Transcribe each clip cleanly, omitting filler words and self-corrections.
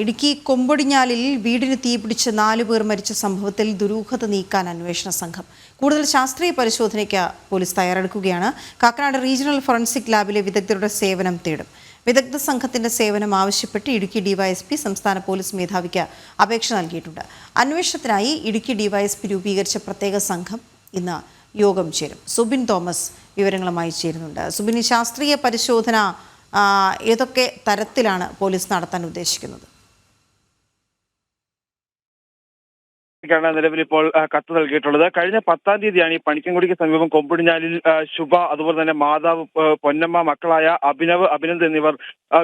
ഇടുക്കി കൊമ്പൊടിഞ്ഞാലിൽ വീടിന് തീപിടിച്ച് 4 പേർ മരിച്ച സംഭവത്തിൽ ദുരൂഹത നീക്കാൻ അന്വേഷണ സംഘം. കൂടുതൽ ശാസ്ത്രീയ പരിശോധനയ്ക്ക് പോലീസ് തയ്യാറെടുക്കുകയാണ്. കാക്കനാട് റീജിയണൽ ഫോറൻസിക് ലാബിലെ വിദഗ്ധരുടെ സേവനം തേടും. വിദഗ്ധ സംഘത്തിന്റെ സേവനം ആവശ്യപ്പെട്ട് ഇടുക്കി ഡിവൈഎസ്പി സംസ്ഥാന പോലീസ് മേധാവിക്ക് അപേക്ഷ നൽകിയിട്ടുണ്ട്. അന്വേഷണത്തിനായി ഇടുക്കി ഡിവൈഎസ്പി രൂപീകരിച്ച പ്രത്യേക സംഘം ഇന്ന് യോഗം ചേരും. സുബിൻ തോമസ് വിവരങ്ങളുമായി ചേരുന്നുണ്ട്. സുബിൻ, ശാസ്ത്രീയ പരിശോധന ഏതൊക്കെ തരത്തിലാണ് പോലീസ് നടത്താൻ ഉദ്ദേശിക്കുന്നത്? നിലവിൽ ഇപ്പോൾ കത്ത് നൽകിയിട്ടുള്ളത്. കഴിഞ്ഞ 10-ാം തീയതിയാണ് ഈ പണിക്കൻകുടിക്ക് സമീപം കൊമ്പൊടിഞ്ഞാലിൽ ശുഭ, അതുപോലെ തന്നെ മാതാവ്, പൊന്നമ്മ, മക്കളായ അഭിനന്ദ് എന്നിവർ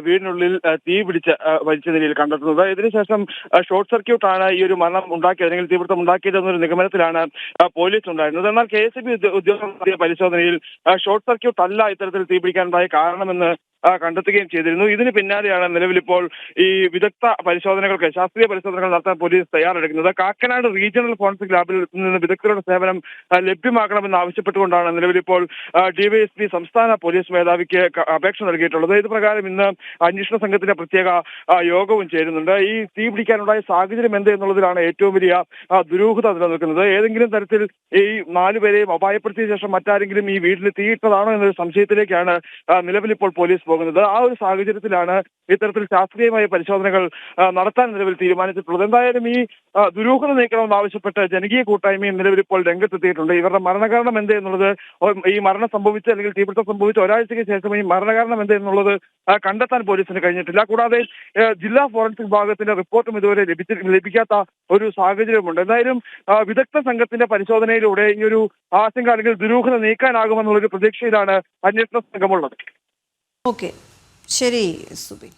വീടിനുള്ളിൽ തീ പിടിച്ച് മരിച്ച നിലയിൽ കണ്ടെത്തുന്നത്. ഇതിനുശേഷം ഷോർട്ട് സർക്യൂട്ടാണ് ഈ ഒരു മരണം ഉണ്ടാക്കിയത്, അല്ലെങ്കിൽ തീപിടുത്തം ഉണ്ടാക്കിയത് എന്നൊരു നിഗമനത്തിലാണ് പോലീസ് ഉണ്ടായിരുന്നത്. എന്നാൽ KSB ഉദ്യോഗസ്ഥർ നടത്തിയ പരിശോധനയിൽ ഷോർട്ട് സർക്യൂട്ട് അല്ല ഇത്തരത്തിൽ തീ പിടിക്കാനുണ്ടായ കാരണമെന്ന് കണ്ടെത്തുകയും ചെയ്തിരുന്നു. ഇതിന് പിന്നാലെയാണ് നിലവിലിപ്പോൾ ഈ വിദഗ്ധ പരിശോധനകൾക്ക്, ശാസ്ത്രീയ പരിശോധനകൾ നടത്താൻ പോലീസ് തയ്യാറെടുക്കുന്നത്. കാക്കനാട് റീജിയണൽ ഫോറൻസിക് ലാബിൽ നിന്ന് വിദഗ്ധരുടെ സേവനം ലഭ്യമാക്കണമെന്ന് ആവശ്യപ്പെട്ടുകൊണ്ടാണ് നിലവിലിപ്പോൾ ഡിവൈഎസ്പി സംസ്ഥാന പോലീസ് മേധാവിക്ക് അപേക്ഷ നൽകിയിട്ടുള്ളത്. ഇത് പ്രകാരം ഇന്ന് അന്വേഷണ സംഘത്തിന്റെ പ്രത്യേക യോഗവും ചേരുന്നുണ്ട്. ഈ തീ പിടിക്കാനുണ്ടായ സാഹചര്യം എന്ത് എന്നുള്ളതിലാണ് ഏറ്റവും വലിയ ദുരൂഹത നിലനിൽക്കുന്നത്. ഏതെങ്കിലും തരത്തിൽ ഈ 4 പേരെയും അപായപ്പെടുത്തിയ ശേഷം മറ്റാരെങ്കിലും ഈ വീട്ടിൽ തീയിട്ടതാണോ എന്നൊരു സംശയത്തിലേക്കാണ് നിലവിലിപ്പോൾ പോലീസ് പോകുന്നത്. ആ ഒരു സാഹചര്യത്തിലാണ് ഇത്തരത്തിൽ ശാസ്ത്രീയമായ പരിശോധനകൾ നടത്താൻ നിലവിൽ തീരുമാനിച്ചിട്ടുള്ളത്. എന്തായാലും ഈ ദുരൂഹത നീക്കണമെന്ന് ആവശ്യപ്പെട്ട് ജനകീയ കൂട്ടായ്മയും നിലവിലിപ്പോൾ രംഗത്തെത്തിയിട്ടുണ്ട്. ഇവരുടെ മരണകാരണം എന്ത് എന്നുള്ളത്, ഈ മരണം സംഭവിച്ച അല്ലെങ്കിൽ തീപിടുത്തം സംഭവിച്ച ഒരാഴ്ചയ്ക്ക് ശേഷം ഈ മരണകാരണം എന്ത് എന്നുള്ളത് കണ്ടെത്താൻ പോലീസിന് കഴിഞ്ഞിട്ടില്ല. കൂടാതെ ജില്ലാ ഫോറൻസിക് വിഭാഗത്തിന്റെ റിപ്പോർട്ടും ഇതുവരെ ലഭിക്കാത്ത ഒരു സാഹചര്യമുണ്ട്. എന്തായാലും വിദഗ്ധ സംഘത്തിന്റെ പരിശോധനയിലൂടെ ഈ ഒരു ആശങ്ക അല്ലെങ്കിൽ ദുരൂഹത നീക്കാനാകുമെന്നുള്ളൊരു പ്രതീക്ഷയിലാണ് അന്വേഷണ സംഘമുള്ളത്. ഓക്കെ, ശരി സുബിൻ.